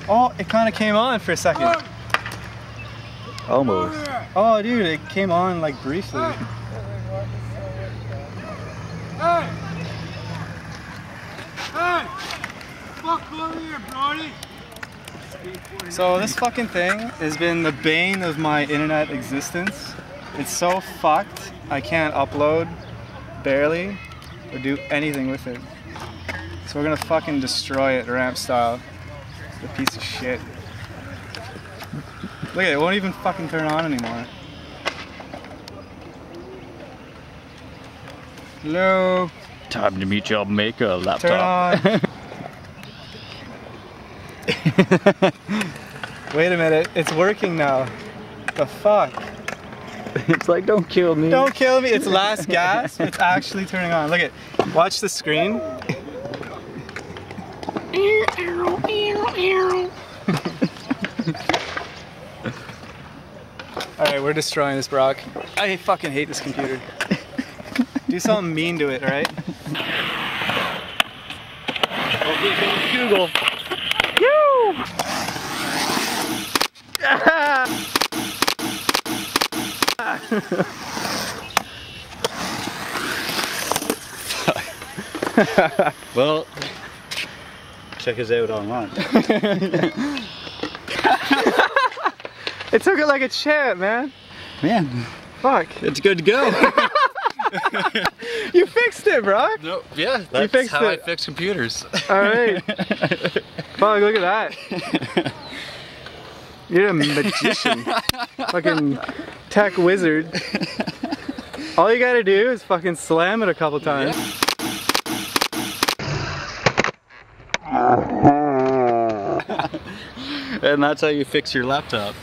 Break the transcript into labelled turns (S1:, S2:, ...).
S1: Oh, it kind of came on for a second.
S2: Almost.
S1: Oh, dude, it came on like briefly.
S3: Hey! Fuck over here, Brody!
S1: So this fucking thing has been the bane of my internet existence. It's so fucked, I can't upload, barely, or do anything with it. So we're gonna fucking destroy it ramp style. The piece of shit. Look at it, it won't even fucking turn on anymore. Hello?
S2: Time to meet your maker, laptop.
S1: Turn on. Wait a minute, it's working now. The fuck?
S2: It's like, don't kill me.
S1: Don't kill me, it's last gasp. It's actually turning on. Look at, watch the screen. Alright, we're destroying this, Brock. I fucking hate this computer. Do something mean to it, alright?
S2: Google.
S1: Woo!
S2: Well, check us out online.
S1: It took it like a champ, man.
S2: Man,
S1: Fuck.
S2: it's good to go.
S1: You fixed it, Brock.
S2: No, yeah, that's
S1: fixed
S2: how I
S1: it.
S2: fix computers.
S1: Alright. Fuck, look at that. You're a magician. Fucking tech wizard. All you gotta do is fucking slam it a couple times.
S2: And that's how you fix your laptop.